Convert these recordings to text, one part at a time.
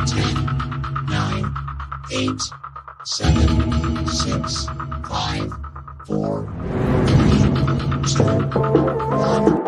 10, 9, 8, 7, 6, 5, 4, 3, 2, 1.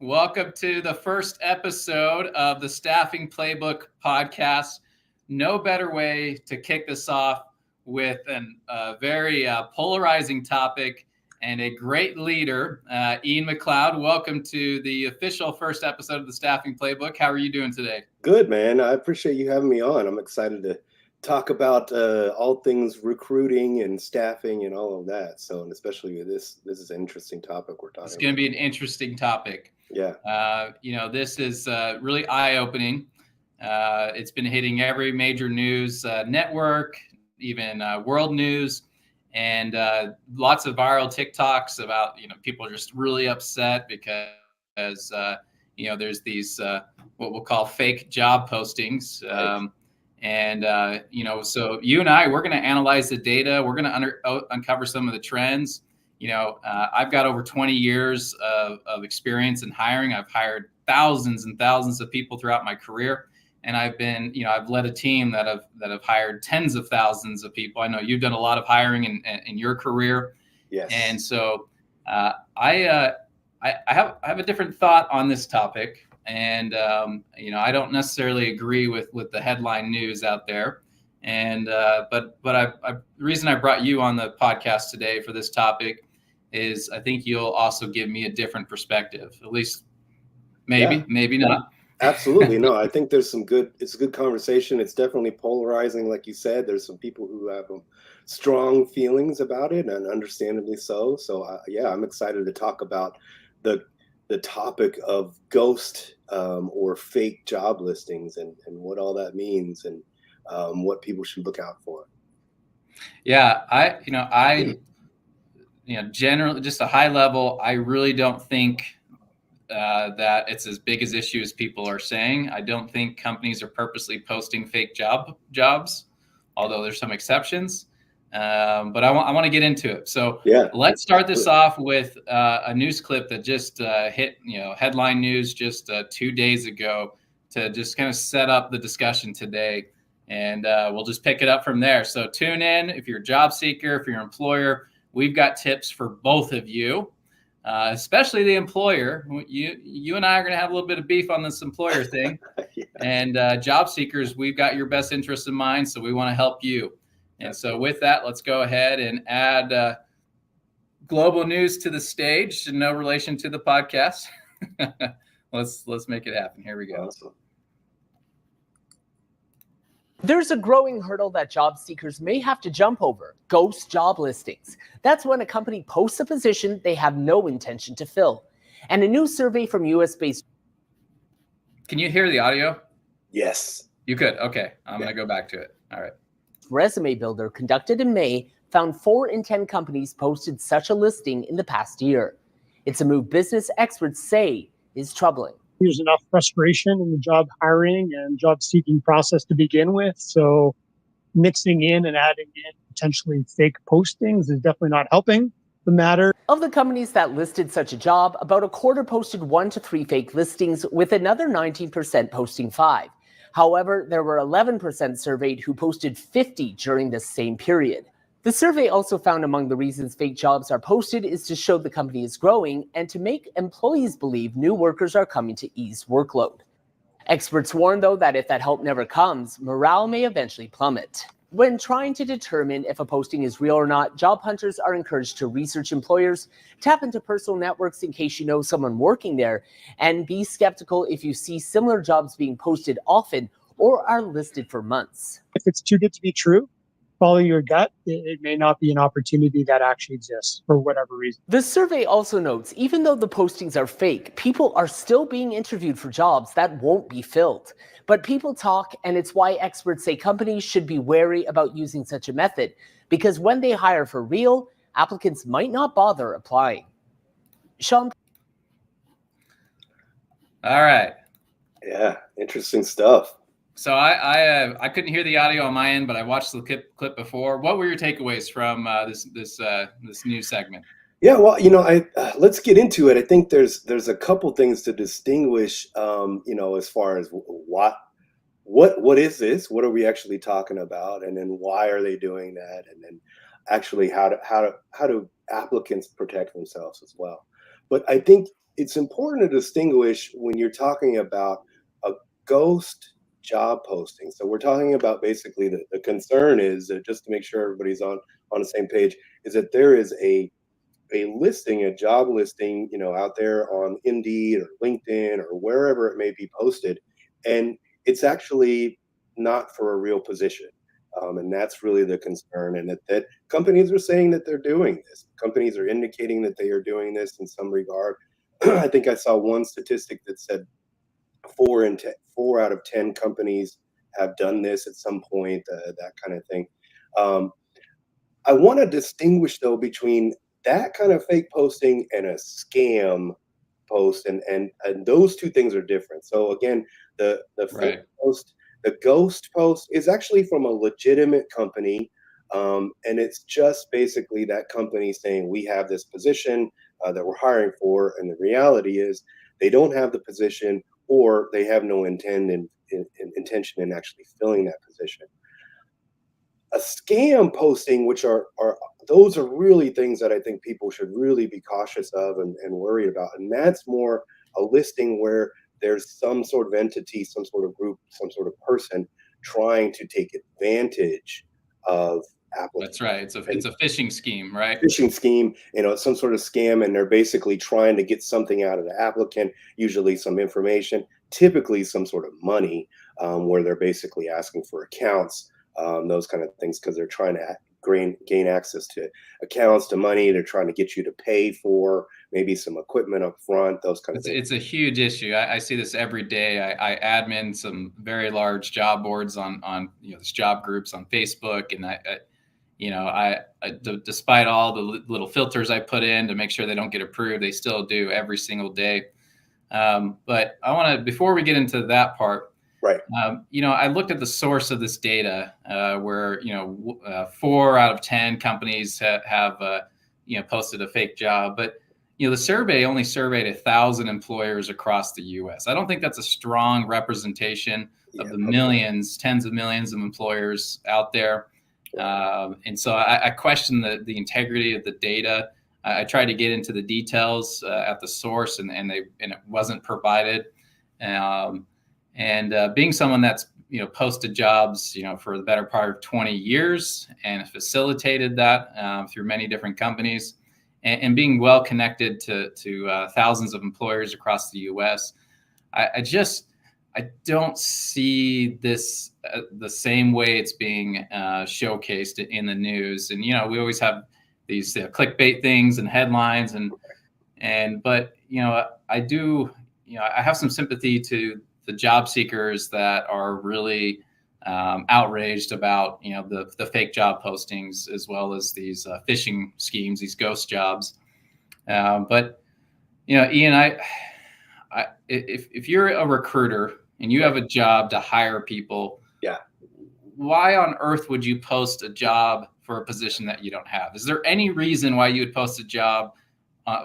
Welcome to the first episode of the Staffing Playbook podcast. No better way to kick this off with a very polarizing topic and a great leader, Ian McLeod. Welcome to the official first episode of the Staffing Playbook. How are you doing today? Good, man. I appreciate you having me on. I'm excited to talk about all things recruiting and staffing and all of that. So, and especially with this is an interesting topic we're talking about. It's going to be an interesting topic. Yeah. This is really eye-opening. It's been hitting every major news network, even world news, and lots of viral TikToks about, people are just really upset because, there's these what we'll call fake job postings. Right. So you and I, we're going to analyze the data. We're going to uncover some of the trends. I've got over 20 years of experience in hiring. I've hired thousands and thousands of people throughout my career. And I've led a team that have hired tens of thousands of people. I know you've done a lot of hiring in your career. Yes. And so I have a different thought on this topic. And, I don't necessarily agree with the headline news out there. And but the reason I brought you on the podcast today for this topic is I think you'll also give me a different perspective, at least maybe not. Absolutely. No, I think it's a good conversation. It's definitely polarizing. Like you said, there's some people who have strong feelings about it, and understandably so. So I'm excited to talk about the topic of ghost or fake job listings and what all that means and what people should look out for. Yeah, generally, just a high level, I really don't think that it's as big as issue as people are saying. I don't think companies are purposely posting fake jobs, although there's some exceptions. But I want to get into it. So let's start this off with a news clip that just hit headline news just 2 days ago to just kind of set up the discussion today. And we'll just pick it up from there. So tune in if you're a job seeker, if you're an employer. We've got tips for both of you, especially the employer. You and I are going to have a little bit of beef on this employer thing. Yeah. And job seekers, we've got your best interest in mind, so we want to help you. And so with that, let's go ahead and add global news to the stage. No relation to the podcast. Let's make it happen. Here we go. Awesome. There's a growing hurdle that job seekers may have to jump over: ghost job listings. That's when a company posts a position they have no intention to fill. And a new survey from US-based... Can you hear the audio? Yes. You could? Okay. I'm going to go back to it. All right. Resume Builder, conducted in May, found 4 in 10 companies posted such a listing in the past year. It's a move business experts say is troubling. There's enough frustration in the job hiring and job seeking process to begin with. So mixing in and adding in potentially fake postings is definitely not helping the matter. Of the companies that listed such a job, about a quarter posted 1 to 3 fake listings, with another 19% posting 5. However, there were 11% surveyed who posted 50 during the same period. The survey also found among the reasons fake jobs are posted is to show the company is growing and to make employees believe new workers are coming to ease workload. Experts warn, though, that if that help never comes, morale may eventually plummet. When trying to determine if a posting is real or not, job hunters are encouraged to research employers, tap into personal networks in case you know someone working there, and be skeptical if you see similar jobs being posted often or are listed for months. If it's too good to be true, follow your gut, it may not be an opportunity that actually exists for whatever reason. The survey also notes, even though the postings are fake, people are still being interviewed for jobs that won't be filled. But people talk, and it's why experts say companies should be wary about using such a method, because when they hire for real, applicants might not bother applying. Sean? All right. Yeah, interesting stuff. So I couldn't hear the audio on my end, but I watched the clip before. What were your takeaways from this new segment? Yeah, well, let's get into it. I think there's a couple things to distinguish, as far as what is this? What are we actually talking about? And then why are they doing that? And then actually how do applicants protect themselves as well? But I think it's important to distinguish when you're talking about a ghost job posting. So we're talking about basically the concern is that, just to make sure everybody's on the same page, is that there is a listing, a job listing, out there on Indeed or LinkedIn or wherever it may be posted, and it's actually not for a real position. And that's really the concern, and that companies are saying that they're doing this. Companies are indicating that they are doing this in some regard. I think I saw one statistic that said 4 out of 10 companies have done this at some point, that kind of thing. I want to distinguish, though, between that kind of fake posting and a scam post, and those two things are different. So again, the fake post, the ghost post, is actually from a legitimate company, and it's just basically that company saying, we have this position that we're hiring for, and the reality is they don't have the position, or they have no intention in actually filling that position. A scam posting, which are those are really things that I think people should really be cautious of and worry about. And that's more a listing where there's some sort of entity, some sort of group, some sort of person trying to take advantage of applicants. That's right. It's a phishing scheme, right? Phishing scheme, some sort of scam, and they're basically trying to get something out of the applicant, usually some information, typically some sort of money, where they're basically asking for accounts, those kind of things, because they're trying to gain access to accounts, to money. They're trying to get you to pay for maybe some equipment up front, those kind of things. It's a huge issue. I see this every day. I admin some very large job boards on these job groups on Facebook, and despite all the little filters I put in to make sure they don't get approved, they still do every single day. But I want to, before we get into that part, right. I looked at the source of this data, where 4 out of 10 companies have posted a fake job, but the survey only surveyed 1,000 employers across the U.S. I don't think that's a strong representation of the millions, tens of millions of employers out there. And so I question the integrity of the data. I tried to get into the details at the source, and it wasn't provided. Being someone that's posted jobs for the better part of 20 years and facilitated that through many different companies, and being well connected to thousands of employers across the U.S., I don't see this the same way it's being showcased in the news. And we always have these clickbait things and headlines, but I do I have some sympathy to the job seekers that are really outraged about the fake job postings, as well as these phishing schemes, these ghost jobs. But Ian, if you're a recruiter and you have a job to hire people, yeah, why on earth would you post a job for a position that you don't have? Is there any reason why you would post a job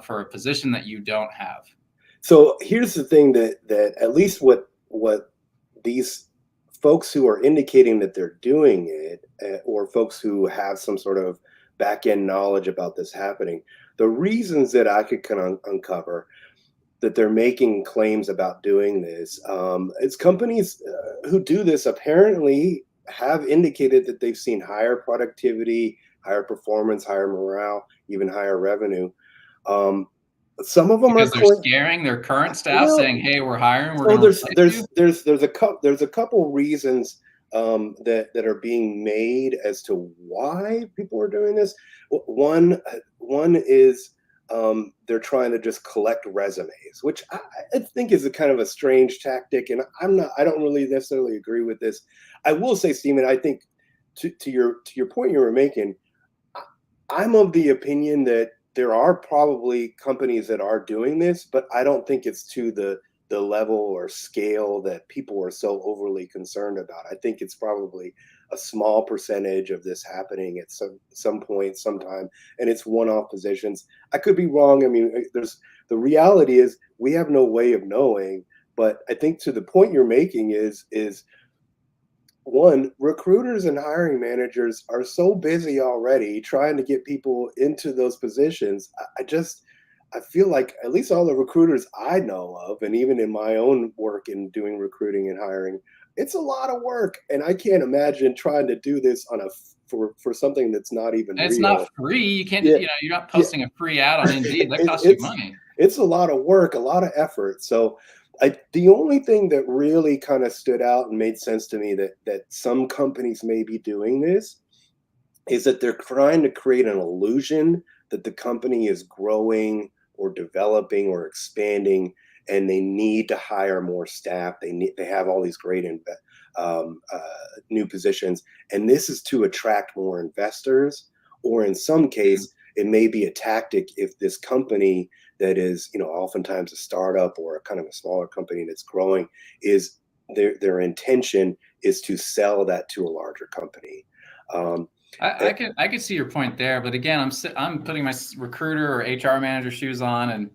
for a position that you don't have? So here's the thing, that at least what these folks who are indicating that they're doing it, or folks who have some sort of back end knowledge about this happening, the reasons that I could kind of uncover that they're making claims about doing this, it's companies who do this apparently have indicated that they've seen higher productivity, higher performance, higher morale, even higher revenue. Some of them because are they're scaring their current staff, saying, "Hey, we're hiring. We're going to there's a couple reasons that are being made as to why people are doing this. One is they're trying to just collect resumes, which I think is a kind of a strange tactic, and I don't really necessarily agree with this. I will say, Stephen, I think to your point you were making, I'm of the opinion that there are probably companies that are doing this, but I don't think it's to the level or scale that people are so overly concerned about. I think it's probably a small percentage of this happening at some point, sometime, and it's one-off positions. I could be wrong. I mean, the reality is we have no way of knowing, but I think to the point you're making is one, recruiters and hiring managers are so busy already trying to get people into those positions. I feel like at least all the recruiters I know of, and even in my own work in doing recruiting and hiring, it's a lot of work, and I can't imagine trying to do this for something that's not even And it's real. not free. You can't, Yeah. you're not posting a free ad on Indeed. That costs you money. It's a lot of work, a lot of effort. So the only thing that really kind of stood out and made sense to me that some companies may be doing this is that they're trying to create an illusion that the company is growing or developing or expanding, and they need to hire more staff. They have all these great new positions, and this is to attract more investors, or in some case, it may be a tactic if this company that is, oftentimes a startup or a kind of a smaller company that's growing, is their intention is to sell that to a larger company. I could see your point there, but again, I'm putting my recruiter or HR manager shoes on, and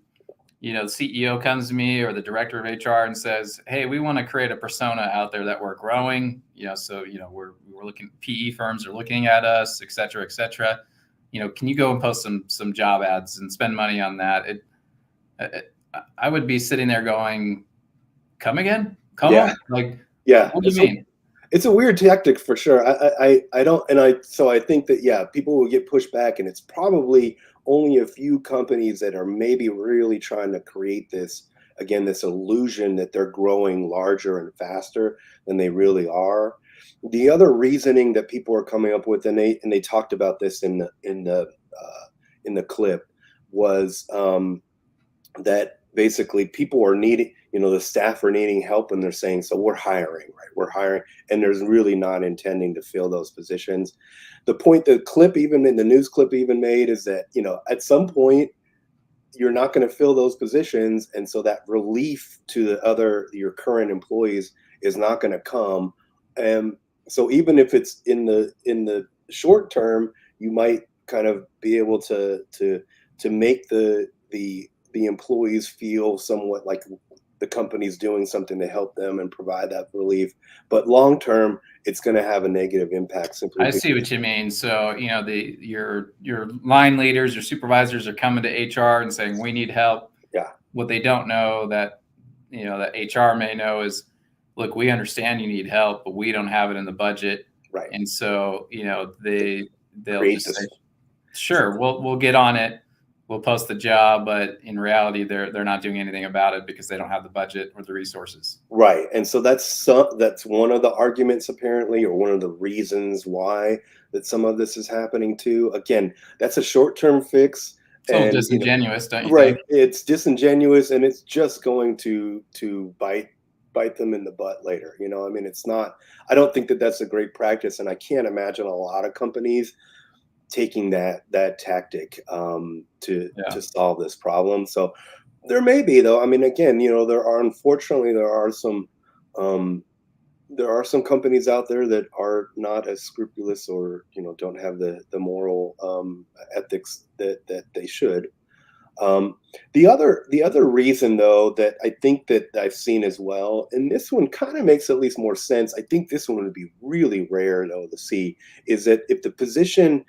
the CEO comes to me or the director of HR and says, "Hey, we want to create a persona out there that we're growing. So we're looking. PE firms are looking at us, et cetera, et cetera. Can you go and post some job ads and spend money on that?" I would be sitting there going, "Come again? Come on!" Like, yeah. What do you mean? It's a weird tactic for sure. So I think that, people will get pushed back, and it's probably only a few companies that are maybe really trying to create this illusion that they're growing larger and faster than they really are. The other reasoning that people are coming up with, and they talked about this in the clip, was that basically people are needing, the staff are needing help, and they're saying, so we're hiring, right? We're hiring, and there's really not intending to fill those positions. The point the news clip even made is that, at some point you're not going to fill those positions, and so that relief to your current employees is not going to come. So even if it's in the short term, you might kind of be able to make the employees feel somewhat like the company's doing something to help them and provide that relief. But long term, it's going to have a negative impact. Simply, I see what you mean. So your line leaders, your supervisors are coming to HR and saying, "We need help." Yeah. What they don't know that HR may know is, look, we understand you need help, but we don't have it in the budget. Right. And so they'll Create just say, "Sure, we'll get on it. We'll post the job," but in reality, they're not doing anything about it because they don't have the budget or the resources. Right, and so that's one of the arguments, apparently, or one of the reasons why that some of this is happening too. Again, that's a short-term fix. It's a little disingenuous, don't you right, think? it's disingenuous, and it's just going to bite them in the butt later. I mean, it's not. I don't think that that's a great practice, and I can't imagine a lot of companies taking that tactic to solve this problem. So there may be, though. I mean, again, unfortunately there are some companies out there that are not as scrupulous, or don't have the moral ethics that they should. The other reason, though, that I think that I've seen as well, and this one kind of makes at least more sense. I think this one would be really rare, though, to see, is that if the position,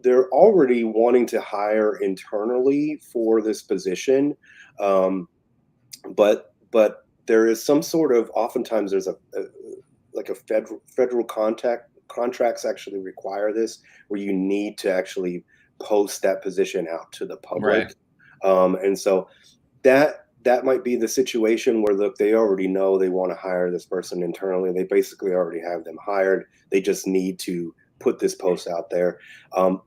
they're already wanting to hire internally for this position, but there is some sort of, oftentimes there's a federal contracts actually require this, where you need to actually post that position out to the public. Right. And so that that might be the situation where, look, they already know they want to hire this person internally. They basically already have them hired. They just need to put this post out there.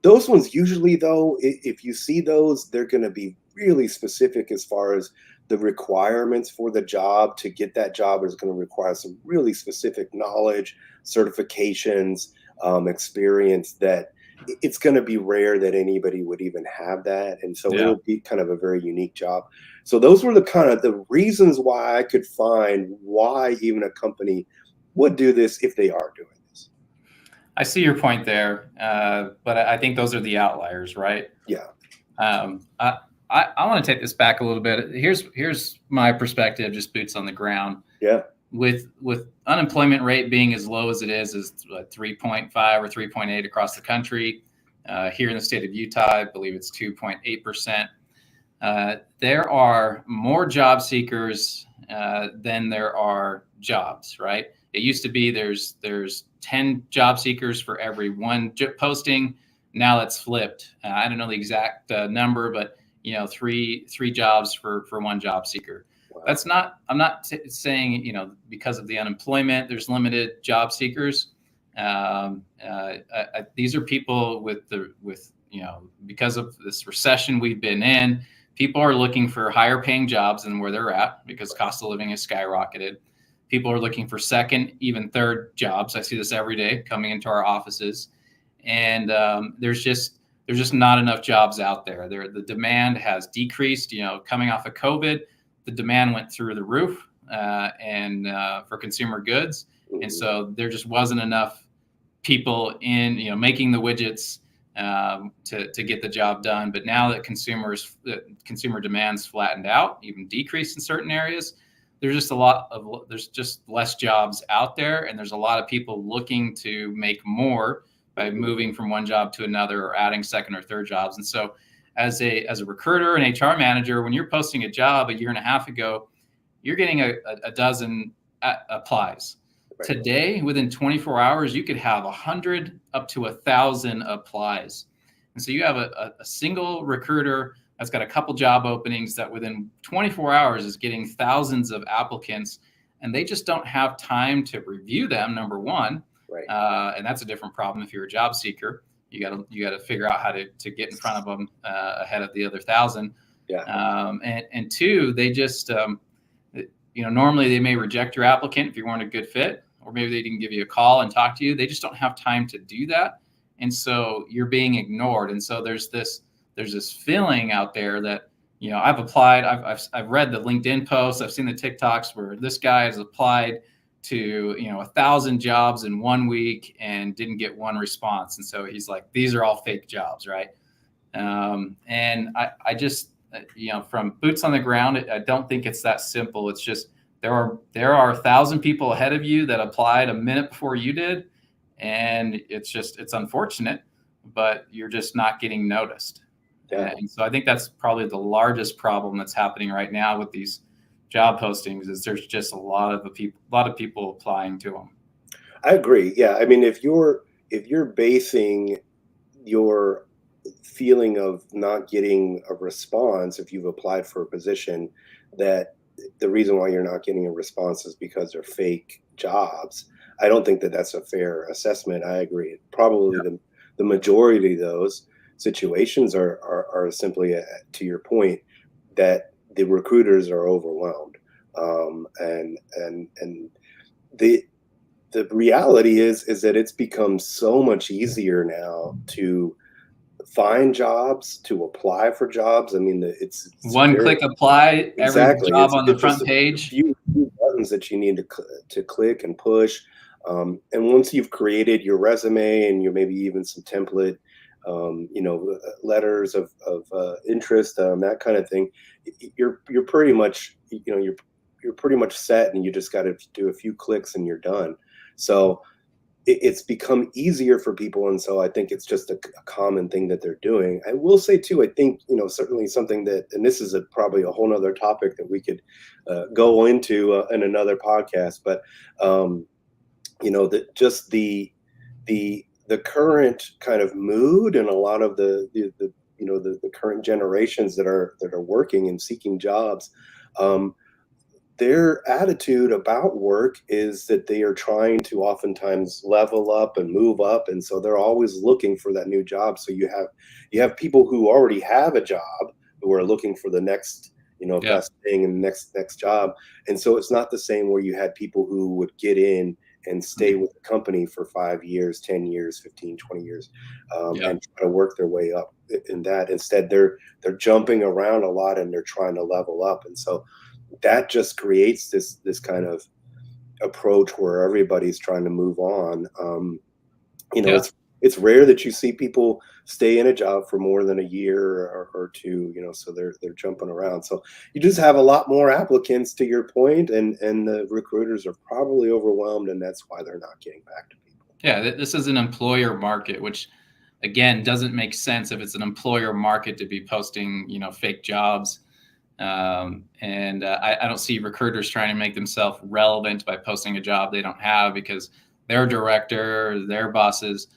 Those ones usually, though, if you see those, they're going to be really specific as far as the requirements for the job. To get that job is going to require some really specific knowledge, certifications, experience, that it's going to be rare that anybody would even have that. And so Yeah. it'll be kind of a very unique job. So those were the kind of the reasons why I could find why even a company would do this if they are doing this. I see your point there, but I think those are the outliers, right? Yeah. I want to take this back a little bit. Here's my perspective, just boots on the ground. Yeah. With unemployment rate being as low as it is 3.5 or 3.8 across the country. Here in the state of Utah, I believe it's 2.8%. There are more job seekers than there are jobs, right? It used to be there's 10 job seekers for every one posting. Now it's flipped. I don't know the exact number, but three jobs for one job seeker. Wow. That's not. I'm not saying because of the unemployment, there's limited job seekers. These are people because of this recession we've been in. People are looking for higher paying jobs than where they're at because cost of living has skyrocketed. People are looking for second, even third jobs. I see this every day coming into our offices, and there's just not enough jobs out there. The demand has decreased. Coming off of COVID, the demand went through the roof, and for consumer goods, and so there just wasn't enough people in making the widgets to get the job done. But now that consumer demand's flattened out, even decreased in certain areas, there's just less jobs out there, and there's a lot of people looking to make more by moving from one job to another or adding second or third jobs. And so as a recruiter and HR manager, when you're posting a job a year and a half ago, you're getting a dozen applies. Right. Today, within 24 hours, you could have 100 up to 1,000 applies. And so you have a single recruiter that's got a couple job openings that within 24 hours is getting thousands of applicants, and they just don't have time to review them, number one. Right. And that's a different problem if you're a job seeker. You got to figure out how to get in front of them ahead of the other 1,000. Yeah. And two, they just normally they may reject your applicant if you weren't a good fit, or maybe they didn't give you a call and talk to you. They just don't have time to do that, and so you're being ignored. And so there's this feeling out there that I've applied. I've read the LinkedIn posts. I've seen the TikToks where this guy has applied to 1,000 jobs in 1 week and didn't get one response. And so he's like, these are all fake jobs, right? And I just from boots on the ground, I don't think it's that simple. It's just there are 1,000 people ahead of you that applied a minute before you did, and it's unfortunate, but you're just not getting noticed. Yeah. And so I think that's probably the largest problem that's happening right now with these job postings is there's just a lot of people applying to them. I agree. Yeah. I mean, if you're basing your feeling of not getting a response, if you've applied for a position, that the reason why you're not getting a response is because they're fake jobs, I don't think that that's a fair assessment. I agree. Probably the majority of those situations are simply, to your point, that the recruiters are overwhelmed, and the reality is that it's become so much easier now to find jobs, to apply for jobs. I mean, it's click apply, exactly. Every job on the it's front just page. A few buttons that you need to click and push, and once you've created your resume and maybe even some template, letters of interest, that kind of thing, you're pretty much you're pretty much set, and you just got to do a few clicks and you're done. So it's become easier for people, and so I think it's just a common thing that they're doing. I will say too, I think certainly something that, and this is probably a whole nother topic that we could go into in another podcast, but that just the current kind of mood and a lot of the current generations that are working and seeking jobs, um, their attitude about work is that they are trying to oftentimes level up and move up, and so they're always looking for that new job. So you have people who already have a job who are looking for the next, Yeah. best thing and next job. And so it's not the same where you had people who would get in and stay with the company for 5 years, 10 years, 15, 20 years, Yeah. and try to work their way up in that. Instead, they're jumping around a lot and they're trying to level up. And so that just creates this kind of approach where everybody's trying to move on. Yeah. It's rare that you see people stay in a job for more than a year or two. So they're jumping around. So you just have a lot more applicants, to your point, and the recruiters are probably overwhelmed, and that's why they're not getting back to people. Yeah. This is an employer market, which again doesn't make sense if it's an employer market to be posting, fake jobs. And I don't see recruiters trying to make themselves relevant by posting a job they don't have, because their director, their bosses,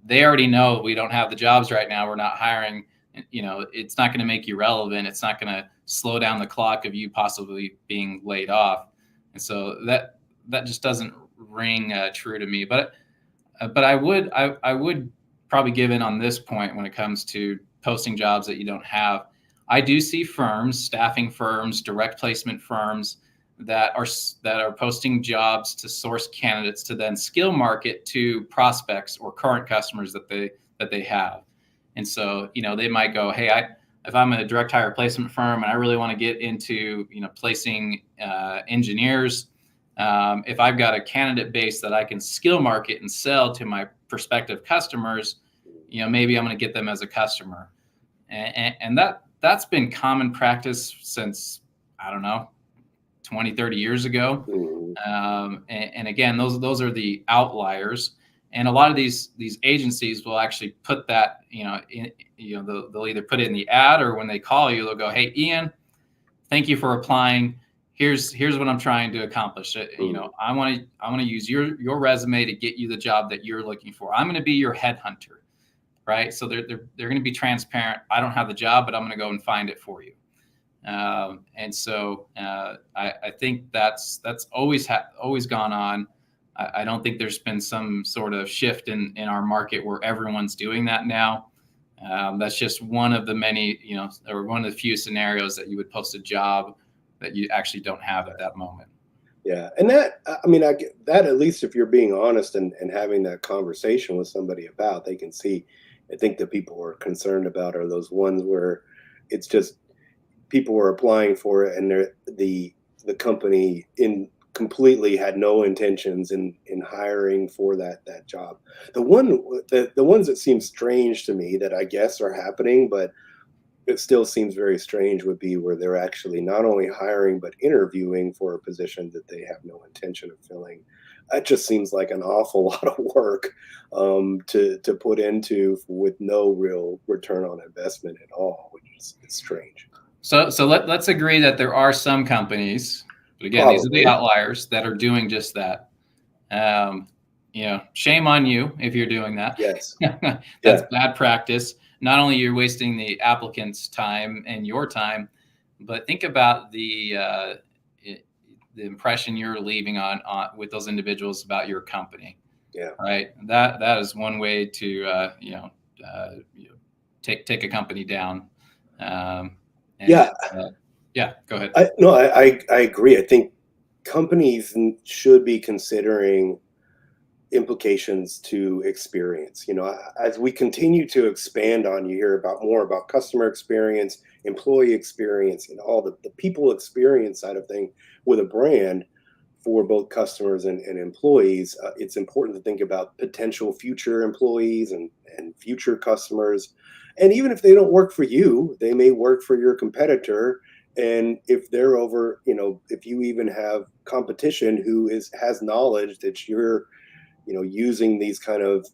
they already know we don't have the jobs right now. We're not hiring. It's not going to make you relevant. It's not going to slow down the clock of you possibly being laid off. And so that just doesn't ring true to me. But I would probably give in on this point when it comes to posting jobs that you don't have. I do see firms, staffing firms, direct placement firms that are posting jobs to source candidates to then skill market to prospects or current customers that they have. And so, they might go, hey, if I'm a direct hire placement firm and I really want to get into, placing engineers, if I've got a candidate base that I can skill market and sell to my prospective customers, maybe I'm going to get them as a customer. And that's been common practice since, I don't know, 20, 30 years ago. And again, those are the outliers. And a lot of these agencies will actually put that, they'll either put it in the ad, or when they call you, they'll go, hey, Ian, thank you for applying. Here's what I'm trying to accomplish. I want to use your resume to get you the job that you're looking for. I'm going to be your headhunter. Right. So they're going to be transparent. I don't have the job, but I'm going to go and find it for you. And so I think that's always gone on. I don't think there's been some sort of shift in our market where everyone's doing that now. That's just one of the many, or one of the few scenarios that you would post a job that you actually don't have at that moment. Yeah. And that, I get that, at least if you're being honest and having that conversation with somebody about, they can see. I think that people are concerned about are those ones where it's just people were applying for it and the company completely had no intentions in hiring for that job. The ones that seem strange to me that I guess are happening, but it still seems very strange, would be where they're actually not only hiring but interviewing for a position that they have no intention of filling. That just seems like an awful lot of work to put into with no real return on investment at all, which is strange. So let's agree that there are some companies, but again, These are the outliers that are doing just that. Shame on you if you're doing that. Yes. That's bad practice. Not only you're wasting the applicant's time and your time, but think about the impression you're leaving on with those individuals about your company. Yeah. Right. That is one way to take a company down. Yeah. Go ahead. I agree. I think companies should be considering implications to experience. As we continue to expand on, you hear more about customer experience, employee experience, and all the people experience side of things with a brand for both customers and employees. It's important to think about potential future employees and future customers. And even if they don't work for you, they may work for your competitor. And if they're over, if you even have competition who has knowledge that you're, using these kind of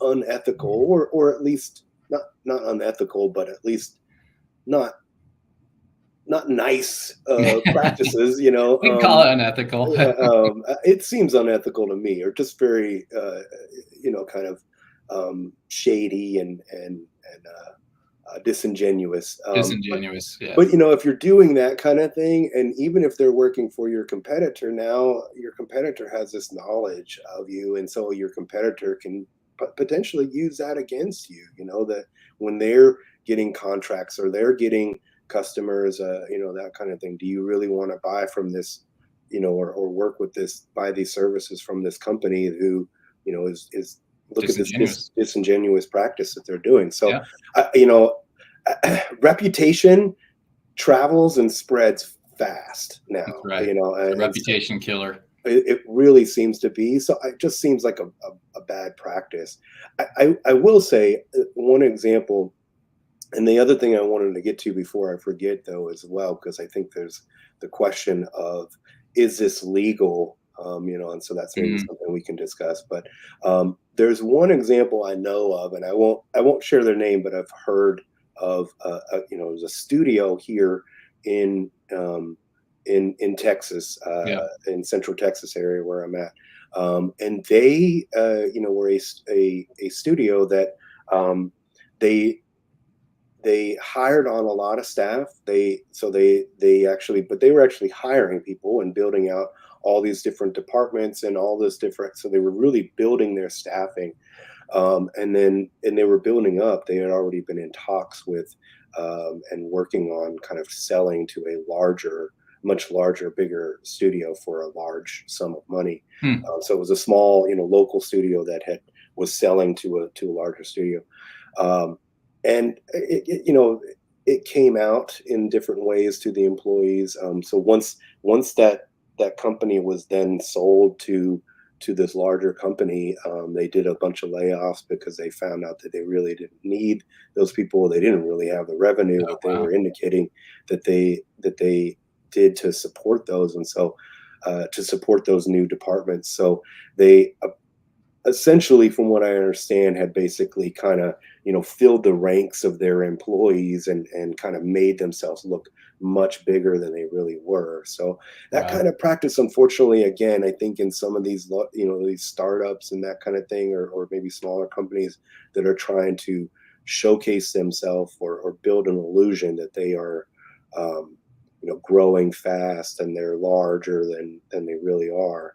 unethical or at least not unethical, but at least not nice practices, We can call it unethical. It seems unethical to me, or just very, kind of shady and disingenuous. Disingenuous. Yeah. But if you're doing that kind of thing, and even if they're working for your competitor, now your competitor has this knowledge of you, and so your competitor can potentially use that against you. That when they're getting contracts or they're getting customers, that kind of thing. Do you really want to buy from this, or work with buy these services from this company who, is look at this disingenuous practice that they're doing. So, yeah. Reputation travels and spreads fast now. That's right. A reputation killer. It really seems to be. So it just seems like a bad practice. I will say one example, and the other thing I wanted to get to before I forget, though, as well, because I think there's the question of, is this legal? And so that's maybe something we can discuss. But there's one example I know of, and I won't share their name, but I've heard of there's a studio here in Texas, in Central Texas area where I'm at, and they were a studio that they hired on a lot of staff. They were actually hiring people and building out all these different departments and all this different. So they were really building their staffing. And they were building up. They had already been in talks with and working on kind of selling to a much larger, bigger studio for a large sum of money. So it was a small, local studio that was selling to a larger studio. And it came out in different ways to the employees. So once that company was then sold to this larger company, they did a bunch of layoffs because they found out that they really didn't need those people. They didn't really have the revenue that they were indicating that they did to support those, and so to support those new departments. So they essentially, from what I understand, had basically kind of filled the ranks of their employees and kind of made themselves look much bigger than they really were. So that kind of practice, unfortunately, again, I think in some of these these startups and that kind of thing, or maybe smaller companies that are trying to showcase themselves or build an illusion that they are growing fast and they're larger than they really are.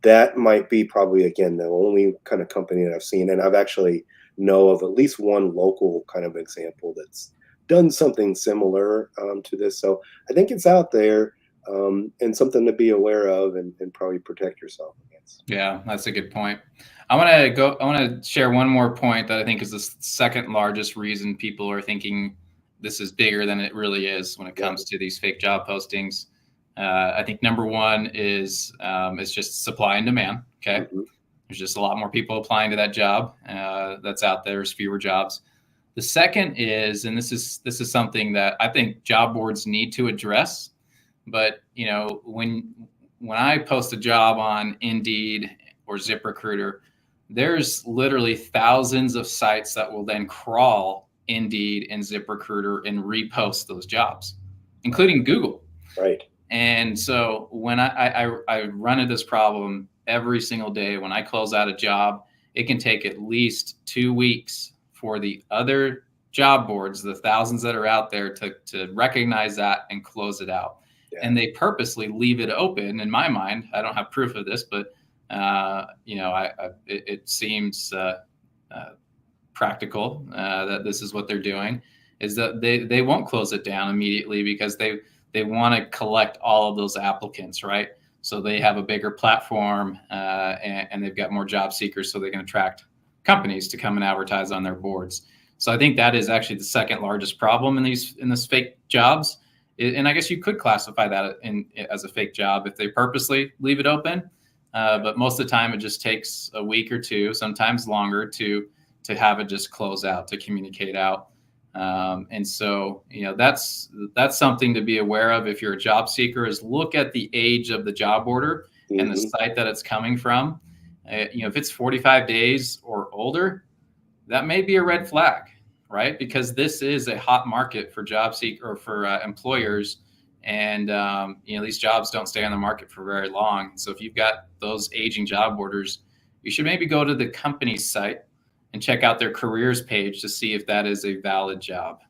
That might be probably, again, the only kind of company that I've seen. And I've actually know of at least one local kind of example that's done something similar to this. So I think it's out there and something to be aware of and probably protect yourself against. Yeah, that's a good point. I want to share one more point that I think is the second largest reason people are thinking this is bigger than it really is when it comes to these fake job postings. I think number one is it's just supply and demand. Okay. There's just a lot more people applying to that job that's out there. There's fewer jobs. The second is, and this is something that I think job boards need to address, but when I post a job on Indeed or ZipRecruiter, there's literally thousands of sites that will then crawl Indeed and ZipRecruiter and repost those jobs, including Google. Right. And so when I run into this problem every single day, when I close out a job, it can take at least 2 weeks for the other job boards, the thousands that are out there, to recognize that and close it out. Yeah. And they purposely leave it open. In my mind, I don't have proof of this, but it seems practical that this is what they're doing, is that they won't close it down immediately because they want to collect all of those applicants, right? So they have a bigger platform and they've got more job seekers, so they can attract companies to come and advertise on their boards. So I think that is actually the second largest problem in this fake jobs. And I guess you could classify that as a fake job if they purposely leave it open. But most of the time it just takes a week or two, sometimes longer, to have it just close out, to communicate out. And so, that's something to be aware of if you're a job seeker, is look at the age of the job order and the site that it's coming from. If it's 45 days or older, that may be a red flag, right? Because this is a hot market for job seeker or for employers. And, these jobs don't stay on the market for very long. So if you've got those aging job orders, you should maybe go to the company's site and check out their careers page to see if that is a valid job.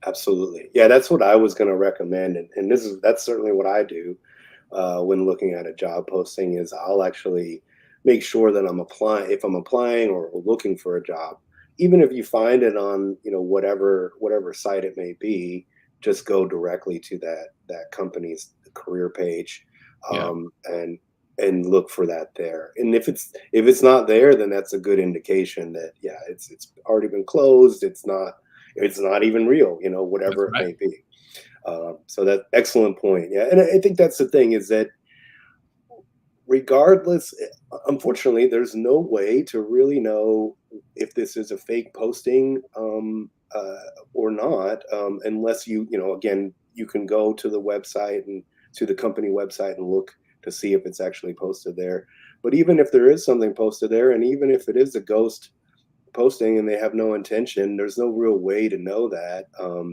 Absolutely. Yeah, that's what I was going to recommend. And that's certainly what I do when looking at a job posting is I'll actually make sure that I'm applying, if I'm applying or looking for a job, even if you find it on, whatever site it may be, just go directly to that company's career page, Yeah. And look for that there. And if it's not there, then that's a good indication that, yeah, it's already been closed. It's not even real, whatever it That's may be. So that excellent point. Yeah. And I think that's the thing is that regardless, unfortunately, there's no way to really know if this is a fake posting or not, unless again, you can go to the website and to the company website and look to see if it's actually posted there. But even if there is something posted there, and even if it is a ghost posting and they have no intention, there's no real way to know that.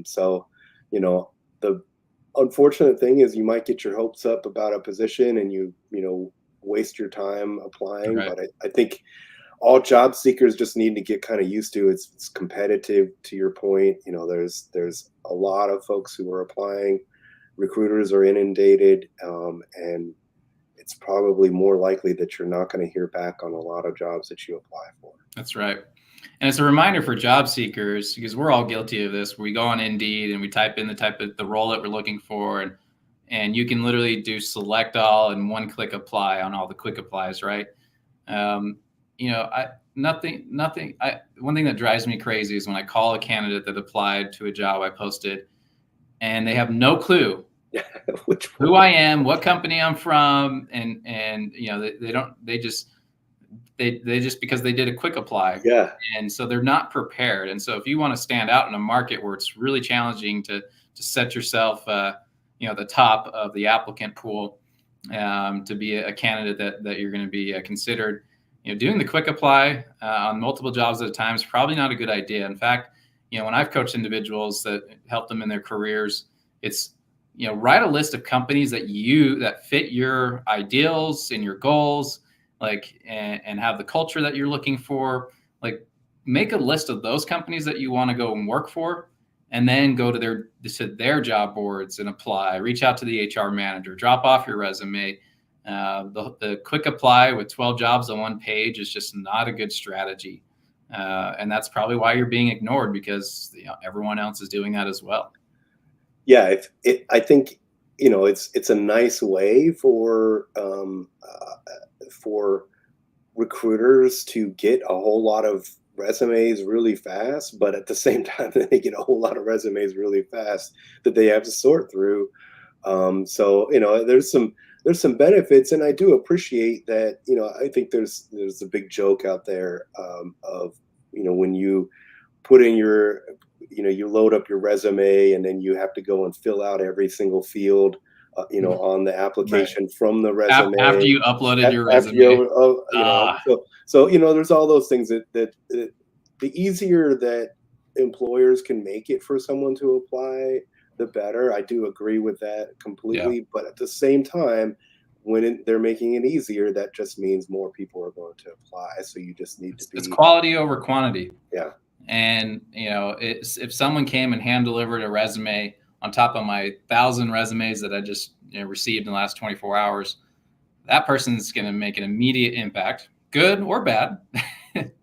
So, the unfortunate thing is you might get your hopes up about a position and you waste your time applying. Right. But I think all job seekers just need to get kind of used to it's competitive. To your point, there's a lot of folks who are applying. Recruiters are inundated, and it's probably more likely that you're not going to hear back on a lot of jobs that you apply for. That's right. And it's a reminder for job seekers, because we're all guilty of this. We go on Indeed and we type in the role that we're looking for, and you can literally do select all and one click apply on all the quick applies, right? One thing that drives me crazy is when I call a candidate that applied to a job I posted and they have no clue who I am, what company I'm from, and they just because they did a quick apply. Yeah. And so they're not prepared. And so if you want to stand out in a market where it's really challenging to set yourself, the top of the applicant pool, to be a candidate that you're going to be considered, doing the quick apply on multiple jobs at a time is probably not a good idea. In fact, when I've coached individuals that help them in their careers, it's, write a list of companies that fit your ideals and your goals, and have the culture that you're looking for. Make a list of those companies that you want to go and work for, and then go to their job boards and apply. Reach out to the HR manager, drop off your resume. The quick apply with 12 jobs on one page is just not a good strategy. And that's probably why you're being ignored, because everyone else is doing that as well. Yeah, I think it's a nice way for recruiters to get a whole lot of resumes really fast, but at the same time they get a whole lot of resumes really fast that they have to sort through. So there's some benefits, and I do appreciate that. I think there's a big joke out there of when you put in you load up your resume and then you have to go and fill out every single field on the application, right, from the resume after you uploaded your resume. So there's all those things that the easier that employers can make it for someone to apply, the better. I do agree with that completely. Yeah. But at the same time, when they're making it easier, that just means more people are going to apply. So you just need to be. It's quality over quantity. Yeah. And if someone came and hand delivered a resume on top of my 1,000 resumes that I just received in the last 24 hours, that person's going to make an immediate impact, good or bad.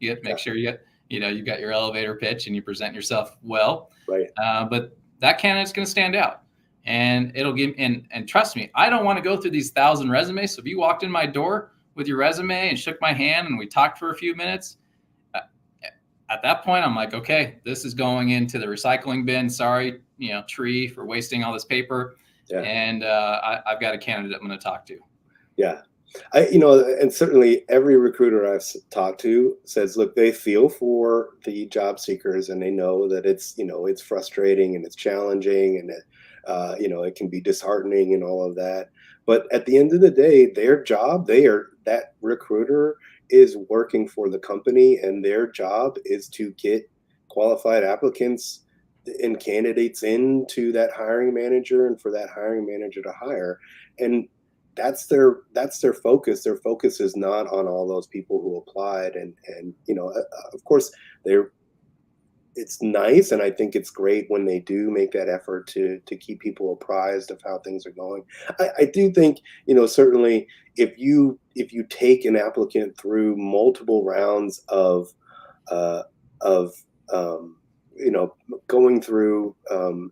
You have to make sure you got your elevator pitch and you present yourself well. Right. But that candidate's going to stand out, and it'll give. And trust me, I don't want to go through these 1,000 resumes. So if you walked in my door with your resume and shook my hand and we talked for a few minutes, at that point, I'm like, okay, this is going into the recycling bin. Sorry, tree, for wasting all this paper. Yeah. And I've got a candidate I'm going to talk to. Yeah. And certainly every recruiter I've talked to says, look, they feel for the job seekers, and they know that it's frustrating and it's challenging, and it can be disheartening and all of that. But at the end of the day, their job, that recruiter is working for the company, and their job is to get qualified applicants and candidates into that hiring manager, and for that hiring manager to hire. And that's their focus. Their focus is not on all those people who applied, and of course it's nice, and I think it's great when they do make that effort to keep people apprised of how things are going. I do think, certainly if you take an applicant through multiple rounds of uh, of going through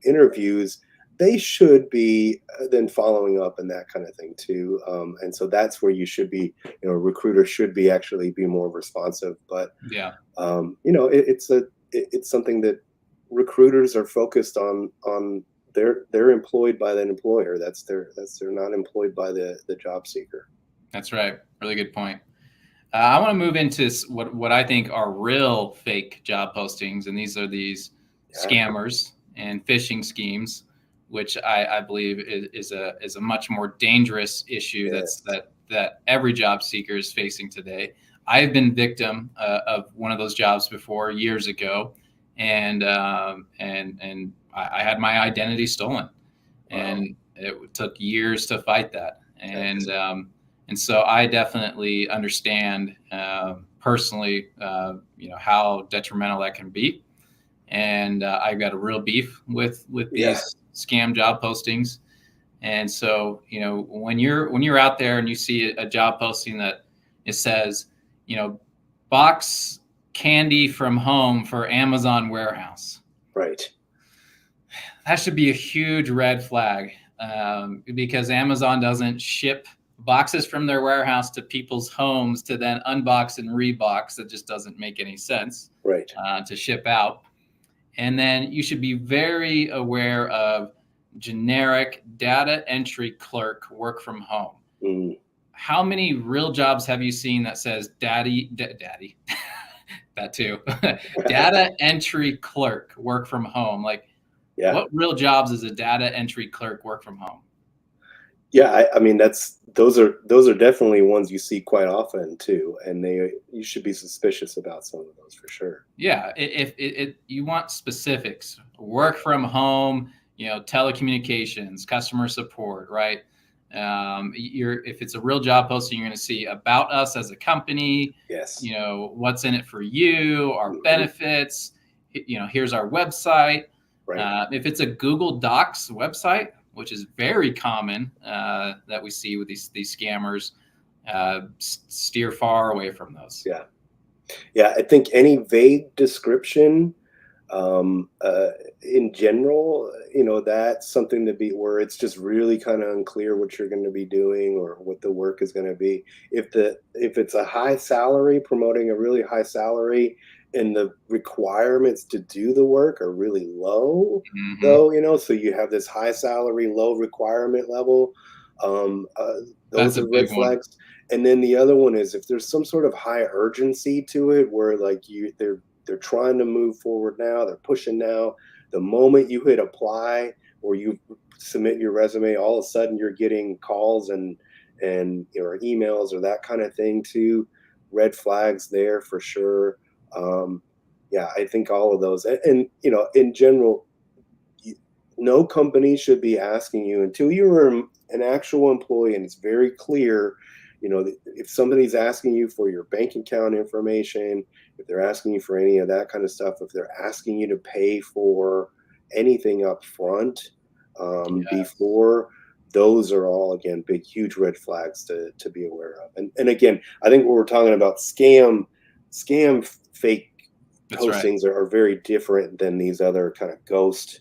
interviews, they should be then following up and that kind of thing too. And so that's where you should be, recruiters should be actually be more responsive. But Yeah. it's something that recruiters are focused on. They're employed by that employer. They're not employed by the job seeker. That's right. Really good point. I want to move into what I think are real fake job postings, and these are these scammers and phishing schemes, which I believe is a much more dangerous issue that every job seeker is facing today. I've been victim of one of those jobs before years ago, and I had my identity stolen, and it took years to fight that. And so I definitely understand personally, how detrimental that can be. And I've got a real beef with these scam job postings. And so, when you're out there and you see a job posting that it says, box candy from home for Amazon warehouse. Right. That should be a huge red flag, because Amazon doesn't ship boxes from their warehouse to people's homes to then unbox and rebox. That just doesn't make any sense. Right. To ship out. And then you should be very aware of generic data entry clerk work from home. Mm. How many real jobs have you seen that says daddy, that too, data entry clerk work from home? Like, what real jobs is a data entry clerk work from home? Yeah, I mean those are definitely ones you see quite often too, and you should be suspicious about some of those for sure. Yeah, if you want specifics, work from home, telecommunications, customer support, right? If it's a real job posting, you're going to see about us as a company. Yes. What's in it for you, our benefits. Here's our website. Right. If it's a Google Docs website, which is very common that we see with these scammers, steer far away from those. Yeah. I think any vague description, in general, that's something to be where it's just really kind of unclear what you're going to be doing or what the work is going to be. If it's a high salary, promoting a really high salary, and the requirements to do the work are really low, though, so you have this high salary, low requirement level. Those are red flags. And then the other one is if there's some sort of high urgency to it, where like they're trying to move forward now, they're pushing now. The moment you hit apply or you submit your resume, all of a sudden you're getting calls and or emails or that kind of thing too. Red flags there for sure. I think all of those, and in general, no company should be asking you until you're an actual employee and it's very clear, if somebody's asking you for your bank account information, if they're asking you for any of that kind of stuff, if they're asking you to pay for anything up front, before, those are all, again, big, huge red flags to be aware of. And again, I think what we're talking about, scam fake postings are very different than these other kind of ghost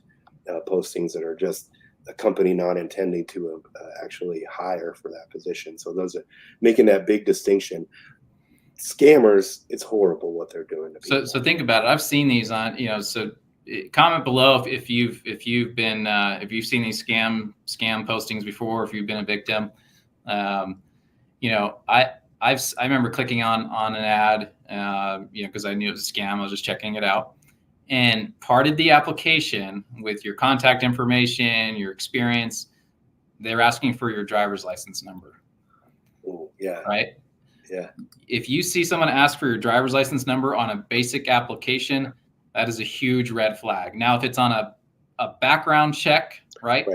postings that are just a company not intending to actually hire for that position. So those are making that big distinction. Scammers, it's horrible what they're doing to people. So think about it. I've seen these on, so comment below if you've seen these scam postings before, if you've been a victim. I remember clicking on an ad, because I knew it was a scam. I was just checking it out. And part of the application with your contact information, your experience, they're asking for your driver's license number. Oh, yeah. Right? Yeah. If you see someone ask for your driver's license number on a basic application, that is a huge red flag. Now, if it's on a background check, right?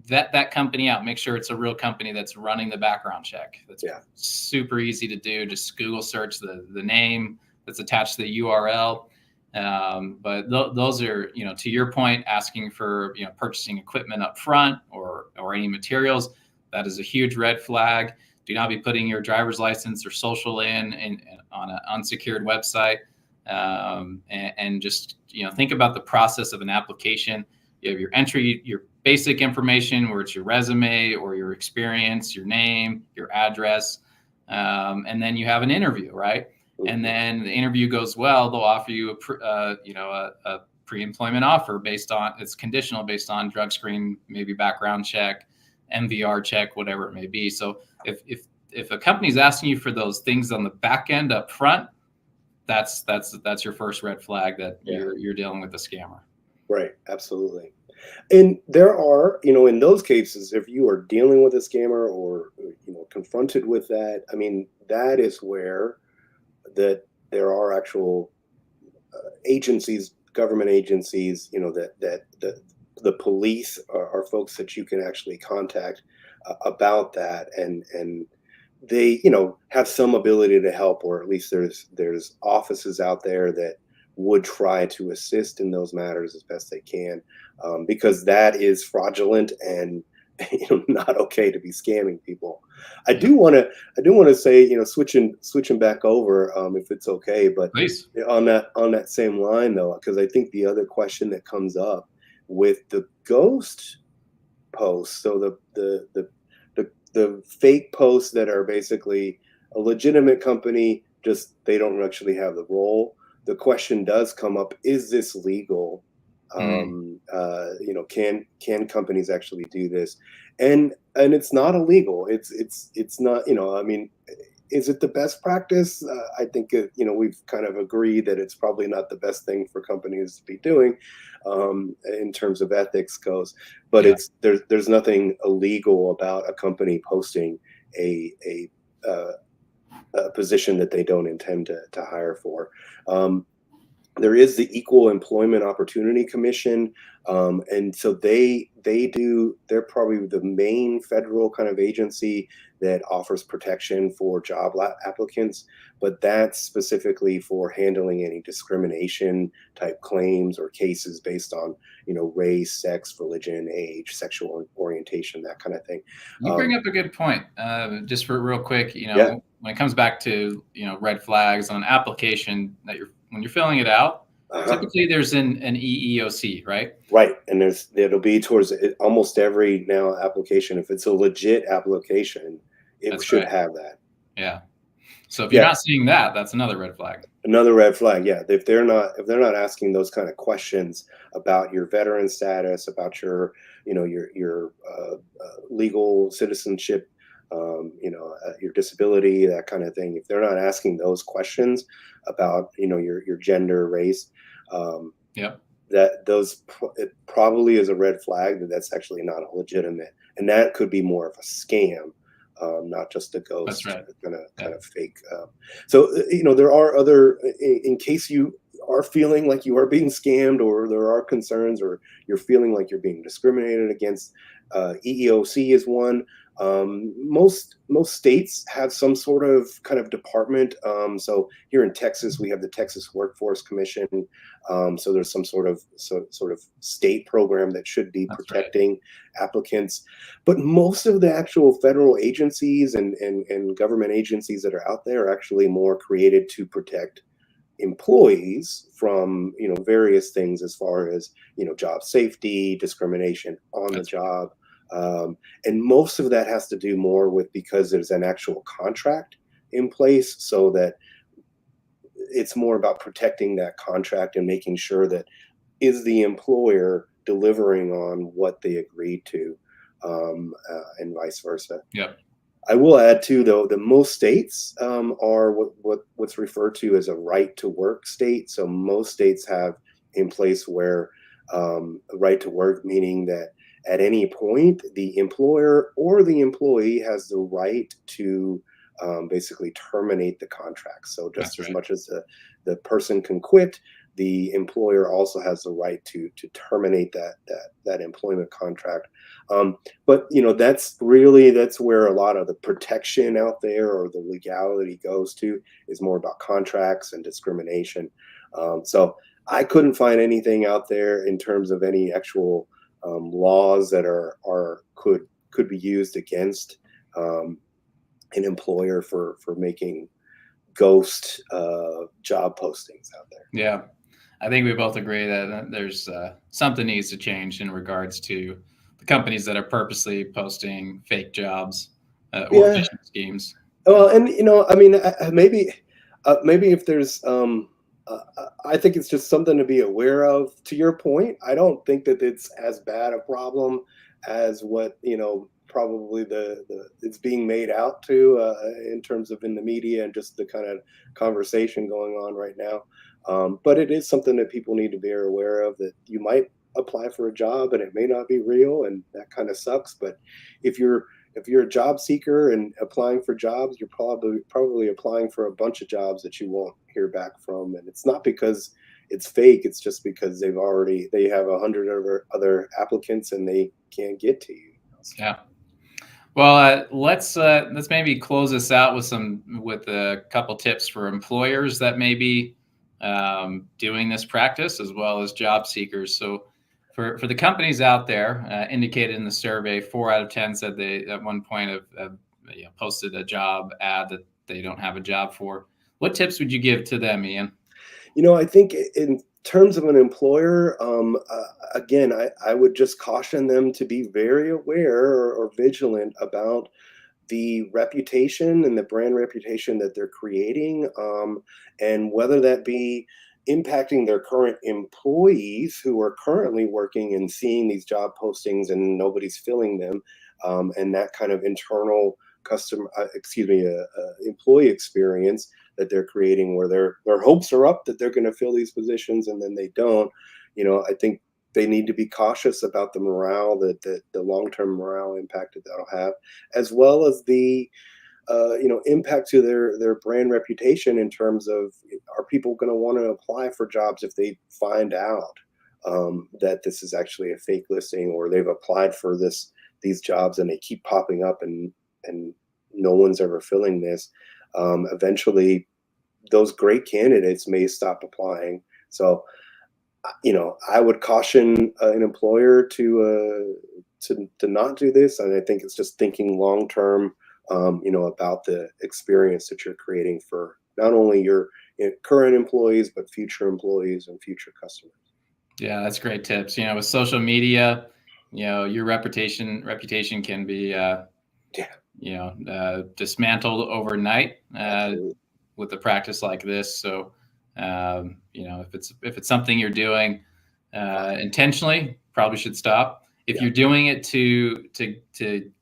vet that company out. Make sure it's a real company that's running the background check. That's super easy to do. Just Google search the name that's attached to the URL. But those are, to your point, asking for, purchasing equipment up front or any materials. That is a huge red flag. Do not be putting your driver's license or social in on an unsecured website. And just, think about the process of an application. You have your entry, your basic information, where it's your resume or your experience, your name, your address. And then you have an interview, right? And then the interview goes well, they'll offer you a pre-employment offer it's conditional based on drug screen, maybe background check, MVR check, whatever it may be. So if a company's asking you for those things on the back end up front, that's your first red flag that you're dealing with a scammer. Right. Absolutely. And there are, in those cases, if you are dealing with a scammer or, confronted with that, I mean, that is where that there are actual agencies, government agencies, that the police are folks that you can actually contact about that, and they, have some ability to help, or at least there's offices out there that would try to assist in those matters as best they can, because that is fraudulent and not okay to be scamming people. I do want to say, switching back over, if it's okay, but please. on that same line though, because I think the other question that comes up with the ghost posts, so the fake posts that are basically a legitimate company, just they don't actually have the role. The question does come up: is this legal? Can companies actually do this? And it's not illegal. It's not. I mean, is it the best practice? I think we've kind of agreed that it's probably not the best thing for companies to be doing, in terms of ethics goes. But there's nothing illegal about a company posting a position that they don't intend to hire for. There is the Equal Employment Opportunity Commission, and so they're probably the main federal kind of agency that offers protection for job applicants, but that's specifically for handling any discrimination type claims or cases based on race, sex, religion, age, sexual orientation, that kind of thing. You bring up a good point. Just for real quick, when it comes back to red flags on an application that when you're filling it out, typically there's an EEOC, right? Right, and it'll be towards almost every now application. If it's a legit application, it should have that. Yeah. So if you're not seeing that, that's another red flag. Another red flag, yeah. If they're not asking those kind of questions about your veteran status, about your legal citizenship, your disability, that kind of thing. If they're not asking those questions about your gender, race, it probably is a red flag that's actually not legitimate, and that could be more of a scam, not just a ghost. That's right. Kind of fake. So there are other, in case you are feeling like you are being scammed, or there are concerns, or you're feeling like you're being discriminated against. EEOC is one. Most states have some sort of kind of department. So here in Texas, we have the Texas Workforce Commission. So there's some sort of state program that should be protecting applicants. But most of the actual federal agencies and government agencies that are out there are actually more created to protect employees from various things, as far as job safety, discrimination on the job. And most of that has to do more with, because there's an actual contract in place, so that it's more about protecting that contract and making sure that is the employer delivering on what they agreed to, and vice versa. Yep. I will add too, though, that most states are what's referred to as a right to work state. So most states have in place where a right to work, meaning that at any point, the employer or the employee has the right to basically terminate the contract. So just as much as the person can quit, the employer also has the right to terminate that employment contract. But that's where a lot of the protection out there, or the legality, goes to, is more about contracts and discrimination. So I couldn't find anything out there in terms of any actual laws that could be used against an employer for making ghost job postings out there. Yeah, I think we both agree that there's something needs to change in regards to the companies that are purposely posting fake jobs or phishing schemes. Well, and I mean, maybe if there's, I think it's just something to be aware of. To your point, I don't think that it's as bad a problem as what probably it's being made out to in terms of in the media and just the kind of conversation going on right now. But it is something that people need to be aware of, that you might apply for a job and it may not be real, and that kind of sucks. But if you're a job seeker and applying for jobs, you're probably applying for a bunch of jobs that you won't hear back from. And it's not because it's fake. It's just because they have 100 other applicants and they can't get to you. Yeah. Well, let's maybe close this out with a couple tips for employers that may be doing this practice, as well as job seekers. So for the companies out there, indicated in the survey, 4 out of 10 said they at one point have posted a job ad that they don't have a job for. What tips would you give to them, Ian? I think in terms of an employer, again, I would just caution them to be very aware or vigilant about the reputation and the brand reputation that they're creating, and whether that be impacting their current employees who are currently working and seeing these job postings and nobody's filling them, and that kind of internal employee experience that they're creating, where their hopes are up that they're going to fill these positions and then they don't. I think they need to be cautious about the morale, the long-term morale impact that that'll have, as well as the impact to their brand reputation, in terms of, are people going to want to apply for jobs if they find out that this is actually a fake listing, or they've applied for these jobs and they keep popping up and no one's ever filling this. Eventually those great candidates may stop applying. So I would caution an employer to not do this. And I think it's just thinking long term, about the experience that you're creating for not only your current employees, but future employees and future customers. Yeah, that's great tips. With social media, your reputation can be dismantled overnight with a practice like this. So if it's something you're doing intentionally, probably should stop. If you're doing it to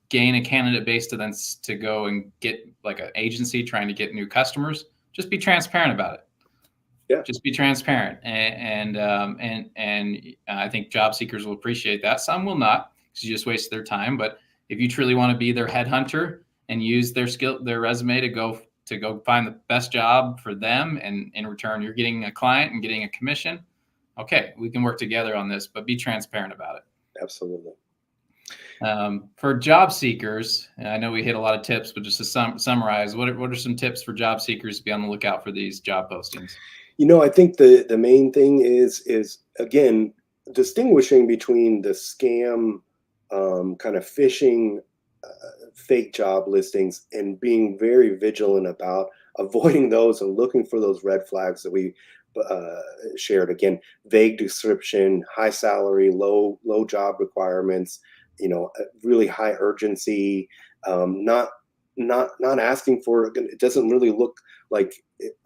gain a candidate base to go and get, like an agency trying to get new customers, just be transparent about it. Yeah. Just be transparent, and I think job seekers will appreciate that. Some will not, because you just waste their time. But if you truly want to be their headhunter and use their resume to go find the best job for them, and in return you're getting a client and getting a commission, okay, we can work together on this. But be transparent about it. Absolutely. For job seekers, and I know we hit a lot of tips, but just to summarize, what are some tips for job seekers to be on the lookout for these job postings? I think the main thing is again, distinguishing between the scam, kind of phishing, fake job listings, and being very vigilant about avoiding those and looking for those red flags that we shared. Again, vague description, high salary, low job requirements, really high urgency, not asking for, it doesn't really look like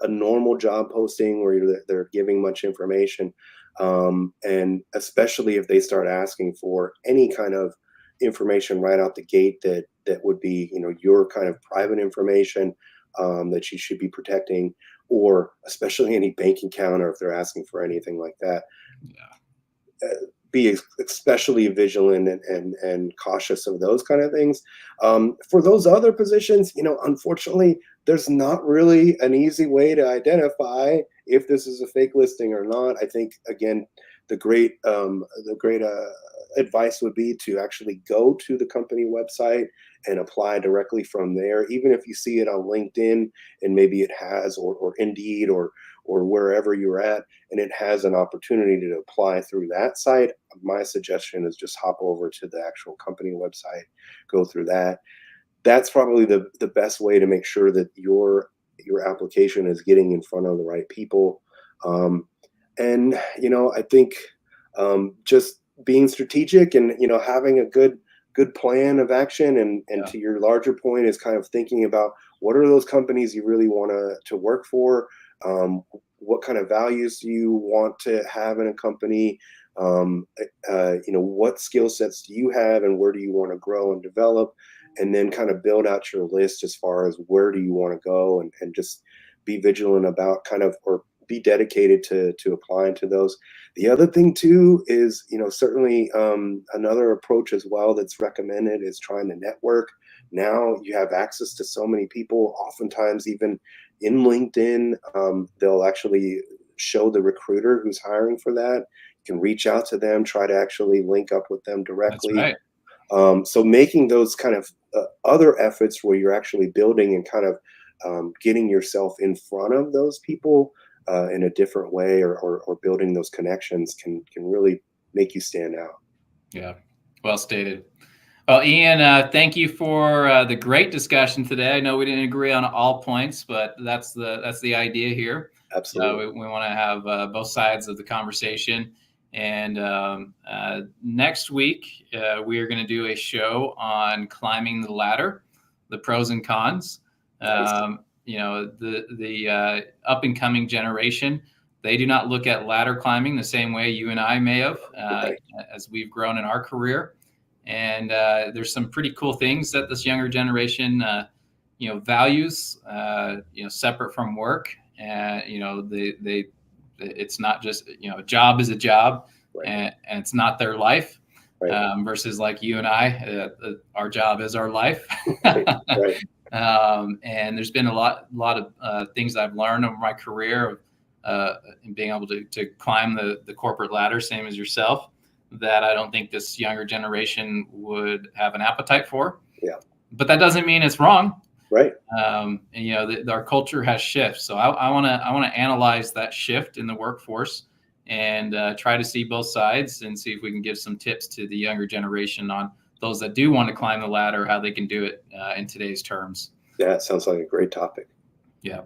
a normal job posting where they're giving much information. And especially if they start asking for any kind of information right out the gate that would be, your kind of private information that you should be protecting, or especially any bank account, or if they're asking for anything like that. Be especially vigilant and cautious of those kind of things. For those other positions, unfortunately, there's not really an easy way to identify if this is a fake listing or not. I think, again, the great advice would be to actually go to the company website and apply directly from there. Even if you see it on LinkedIn and maybe it has, or Indeed, or wherever you're at, and it has an opportunity to apply through that site, my suggestion is just hop over to the actual company website, go through that. That's probably the best way to make sure that your application is getting in front of the right people. And I think just being strategic and having a good plan of action, and to your larger point is kind of thinking about what are those companies you really want to work for. What kind of values do you want to have in a company? What skill sets do you have, and where do you want to grow and develop? And then kind of build out your list as far as where do you want to go, and just be vigilant about or be dedicated to applying to those. The other thing too is, certainly another approach as well that's recommended is trying to network. Now you have access to so many people, oftentimes even in LinkedIn, they'll actually show the recruiter who's hiring for that. You can reach out to them, try to actually link up with them directly. That's right. So making those kind of other efforts where you're actually building and kind of getting yourself in front of those people in a different way, or building those connections can really make you stand out. Yeah, well stated. Well, Ian, thank you for the great discussion today. I know we didn't agree on all points, but that's the idea here. Absolutely. We want to have both sides of the conversation. And next week, we are going to do a show on climbing the ladder, the pros and cons. Nice. The up and coming generation, they do not look at ladder climbing the same way you and I may have Right. as we've grown in our career. And there's some pretty cool thing that this younger generation, values, separate from work. And, it's not just, a job is a job, Right. and it's not their life. Right. Versus like you and I, our job is our life. Right. And there's been a lot of things I've learned over my career in being able to climb the corporate ladder, same as yourself, that I don't think this younger generation would have an appetite for. Yeah. But that doesn't mean it's wrong. Right. Our culture has shifts. So I want to analyze that shift in the workforce and try to see both sides and see if we can give some tips to the younger generation on those that do want to climb the ladder, how they can do it in today's terms. Yeah, it sounds like a great topic. Yeah.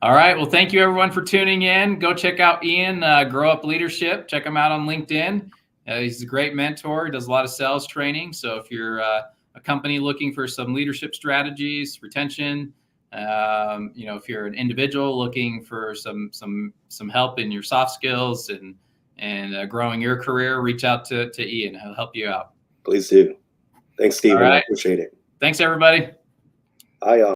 All right. Well, thank you everyone for tuning in. Go check out Ian, Grow Up Leadership. Check him out on LinkedIn. He's a great mentor. He does a lot of sales training. So if you're a company looking for some leadership strategies, retention, if you're an individual looking for some help in your soft skills and growing your career, reach out to Ian. He'll help you out. Please do. Thanks, Stephen. All right. I appreciate it. Thanks, everybody. Bye, y'all.